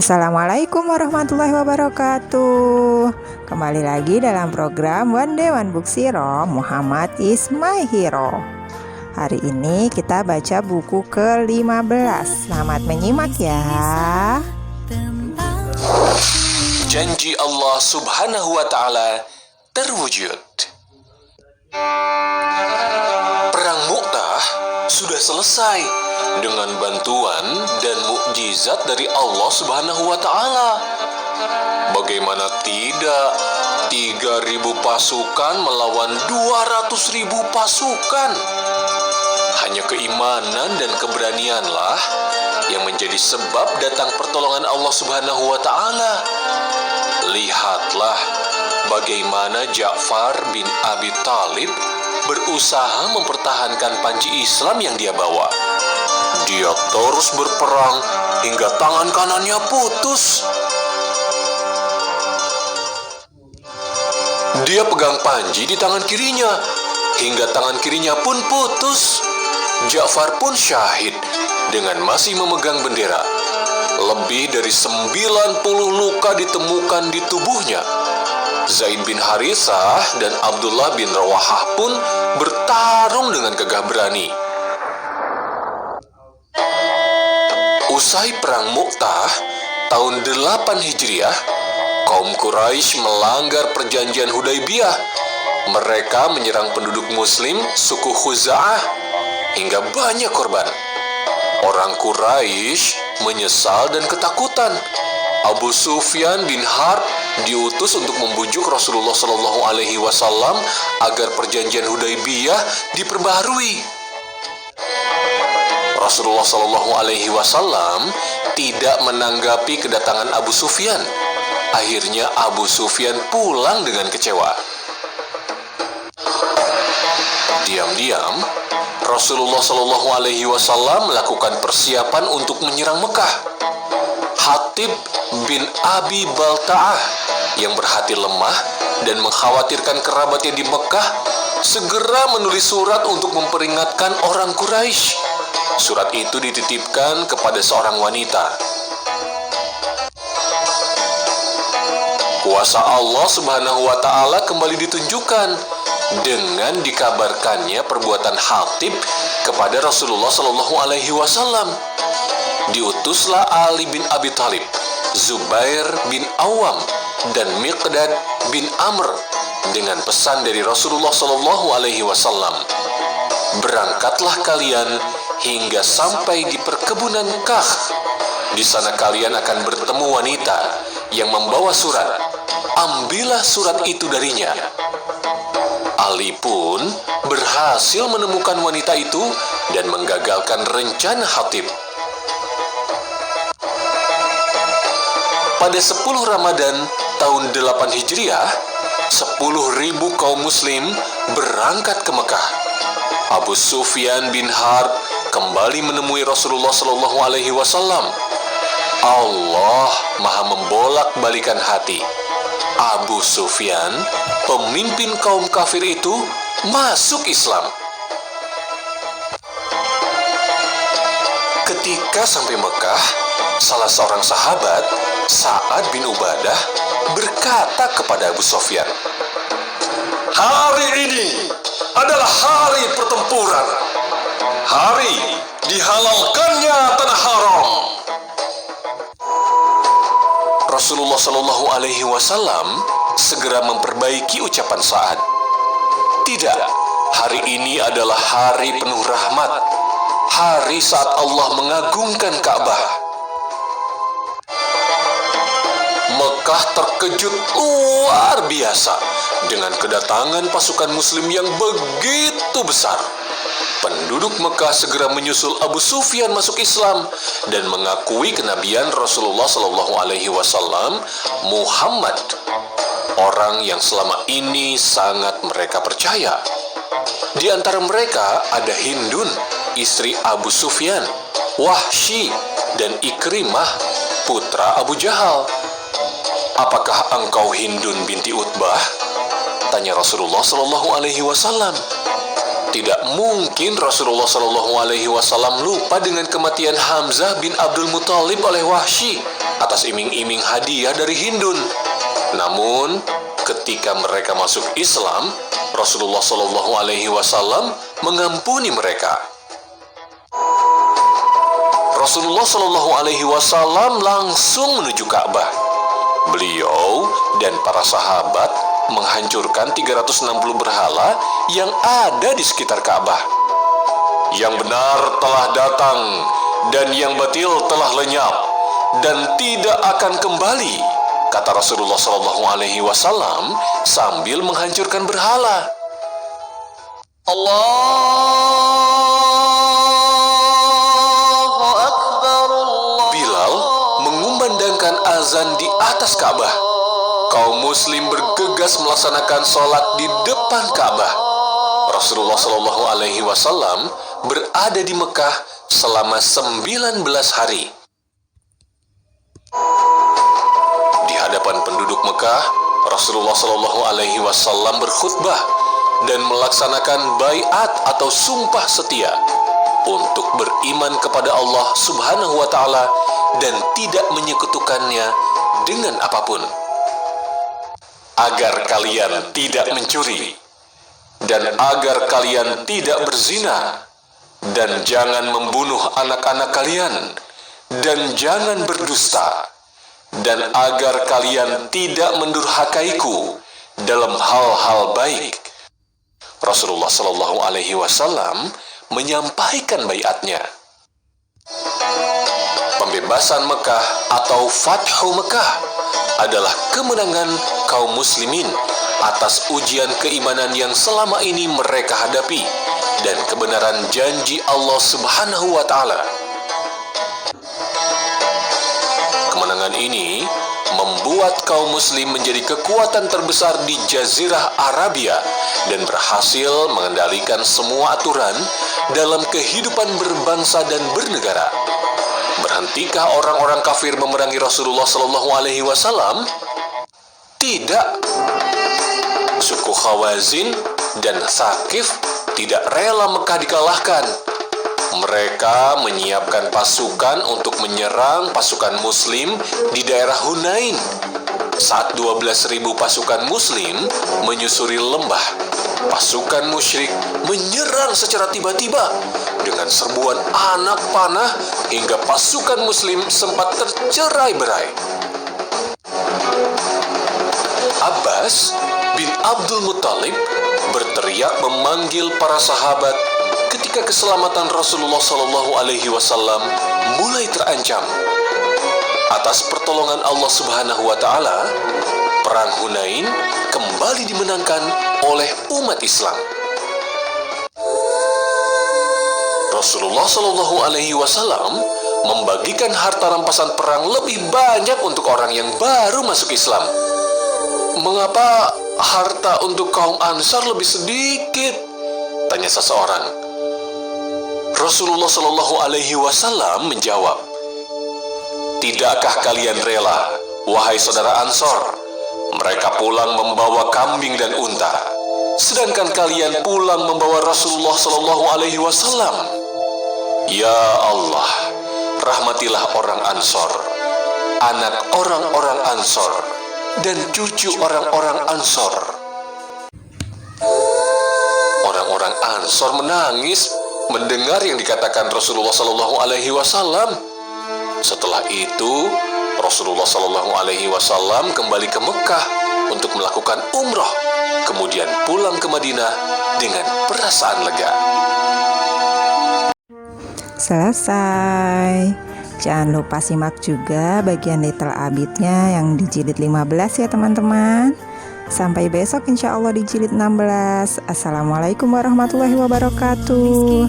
Assalamualaikum warahmatullahi wabarakatuh. Kembali lagi dalam program One Day One Book Zero, Muhammad is my hero. Hari ini kita baca buku ke-15. Selamat menyimak ya. Janji Allah Subhanahu wa Ta'ala terwujud. Perang Mu'tah sudah selesai dengan bantuan dan mukjizat dari Allah Subhanahu wa Ta'ala. Bagaimana tidak, 3.000 pasukan melawan 200.000 pasukan. Hanya keimanan dan keberanianlah yang menjadi sebab datang pertolongan Allah Subhanahu wa Ta'ala. Lihatlah bagaimana Ja'far bin Abi Thalib berusaha mempertahankan panji Islam yang dia bawa. Dia terus berperang hingga tangan kanannya putus. Dia pegang panji di tangan kirinya hingga tangan kirinya pun putus. Ja'far pun syahid dengan masih memegang bendera. Lebih dari 90 luka ditemukan di tubuhnya. Zaid bin Harithah dan Abdullah bin Rawahah pun bertarung dengan gagah berani. Usai perang Mu'tah tahun 8 Hijriah, kaum Quraisy melanggar perjanjian Hudaybiyah. Mereka menyerang penduduk muslim suku Khuza'ah hingga banyak korban. Orang Quraisy menyesal dan ketakutan. Abu Sufyan bin Harb diutus untuk membujuk Rasulullah SAW agar perjanjian Hudaybiyah diperbaharui. Rasulullah SAW tidak menanggapi kedatangan Abu Sufyan. Akhirnya Abu Sufyan pulang dengan kecewa. Diam-diam, Rasulullah SAW melakukan persiapan untuk menyerang Mekah. Hatib bin Abi Balta'ah yang berhati lemah dan mengkhawatirkan kerabatnya di Mekah segera menulis surat untuk memperingatkan orang Quraisy. Surat itu dititipkan kepada seorang wanita. Kuasa Allah Subhanahu wa Ta'ala kembali ditunjukkan dengan dikabarkannya perbuatan Hatib kepada Rasulullah SAW. Diutuslah Ali bin Abi Thalib, Zubair bin Awam, dan Miqdad bin Amr dengan pesan dari Rasulullah SAW. Berangkatlah kalian hingga sampai di perkebunan Kah. Di sana kalian akan bertemu wanita yang membawa surat. Ambillah surat itu darinya. Ali pun berhasil menemukan wanita itu dan menggagalkan rencana Hatib. Pada 10 Ramadan tahun 8 Hijriah, 10.000 kaum muslim berangkat ke Mekah. Abu Sufyan bin Harb kembali menemui Rasulullah SAW. Allah Maha membolak-balikan hati. Abu Sufyan, pemimpin kaum kafir itu, masuk Islam. Ketika sampai Mekah, salah seorang sahabat, Sa'ad bin Ubadah, berkata kepada Abu Sufyan, "Hari ini adalah hari pertempuran. Hari dihalalkannya tanah haram." Rasulullah SAW segera memperbaiki ucapan Sa'ad. Tidak, hari ini adalah hari penuh rahmat. Hari saat Allah mengagungkan Ka'bah. Mekah terkejut luar biasa dengan kedatangan pasukan muslim yang begitu besar. Penduduk Mekah segera menyusul Abu Sufyan masuk Islam dan mengakui kenabian Rasulullah SAW, Muhammad, orang yang selama ini sangat mereka percaya. Di antara mereka ada Hindun, istri Abu Sufyan, Wahsy, dan Ikrimah, putra Abu Jahal. "Apakah engkau Hindun binti Utbah?" tanya Rasulullah SAW. Tidak mungkin Rasulullah SAW lupa dengan kematian Hamzah bin Abdul Muthalib oleh Wahsy. atas iming-iming hadiah dari Hindun. Namun, ketika mereka masuk Islam, Rasulullah Shallallahu Alaihi Wasallam mengampuni mereka. Rasulullah Shallallahu Alaihi Wasallam langsung menuju Ka'bah. Beliau dan para sahabat menghancurkan 360 berhala yang ada di sekitar Ka'bah. Yang benar telah datang dan yang batil telah lenyap dan tidak akan kembali, kata Rasulullah Shallallahu Alaihi Wasallam sambil menghancurkan berhala. Bilal mengumandangkan azan di atas Ka'bah. Kaum muslim bergegas melaksanakan sholat di depan Ka'bah. Rasulullah Shallallahu Alaihi Wasallam berada di Mekah selama 19 hari. Di hadapan penduduk Mekah, Rasulullah Shallallahu Alaihi Wasallam berkhutbah dan melaksanakan baiat atau sumpah setia untuk beriman kepada Allah Subhanahu wa Ta'ala dan tidak menyekutukannya dengan apapun. Agar kalian tidak mencuri, dan agar kalian tidak berzina, dan jangan membunuh anak-anak kalian, dan jangan berdusta, dan agar kalian tidak mendurhakaiku dalam hal-hal baik. Rasulullah Shallallahu Alaihi Wasallam menyampaikan baiatnya. Pembebasan Mekah atau Fathu Mekah adalah kemenangan kaum muslimin atas ujian keimanan yang selama ini mereka hadapi dan kebenaran janji Allah Subhanahu wa Ta'ala. Kemenangan ini membuat kaum muslim menjadi kekuatan terbesar di Jazirah Arabia dan berhasil mengendalikan semua aturan dalam kehidupan berbangsa dan bernegara. Berhentikah orang-orang kafir memerangi Rasulullah Shallallahu Alaihi Wasallam? Tidak. Suku Khawazin dan Thaqif tidak rela Mekah dikalahkan. Mereka menyiapkan pasukan untuk menyerang pasukan muslim di daerah Hunain. Saat 12.000 pasukan muslim menyusuri lembah, pasukan musyrik menyerang secara tiba-tiba dengan serbuan anak panah hingga pasukan muslim sempat tercerai-berai. Abbas bin Abdul Muttalib berteriak memanggil para sahabat ketika keselamatan Rasulullah Shallallahu Alaihi Wasallam mulai terancam. Atas pertolongan Allah Subhanahu wa Ta'ala, perang Hunain kembali dimenangkan oleh umat Islam. Rasulullah Shallallahu Alaihi Wasallam membagikan harta rampasan perang lebih banyak untuk orang yang baru masuk Islam. Mengapa harta untuk kaum Ansar lebih sedikit? Tanya seseorang. Rasulullah Shallallahu Alaihi Wasallam menjawab, "Tidakkah kalian rela, wahai saudara Ansor? Mereka pulang membawa kambing dan unta, sedangkan kalian pulang membawa Rasulullah Shallallahu Alaihi Wasallam. Ya Allah, rahmatilah orang Ansor, anak orang-orang Ansor, dan cucu orang-orang Ansor." Orang-orang Ansor menangis mendengar yang dikatakan Rasulullah Shallallahu Alaihi Wasallam. Setelah itu, Rasulullah Shallallahu Alaihi Wasallam kembali ke Mekah untuk melakukan umroh, kemudian pulang ke Madinah dengan perasaan lega. Selesai. Jangan lupa simak juga bagian Little Abidnya yang di jilid 15 ya teman-teman. Sampai besok insya Allah di jilid 16. Assalamualaikum warahmatullahi wabarakatuh.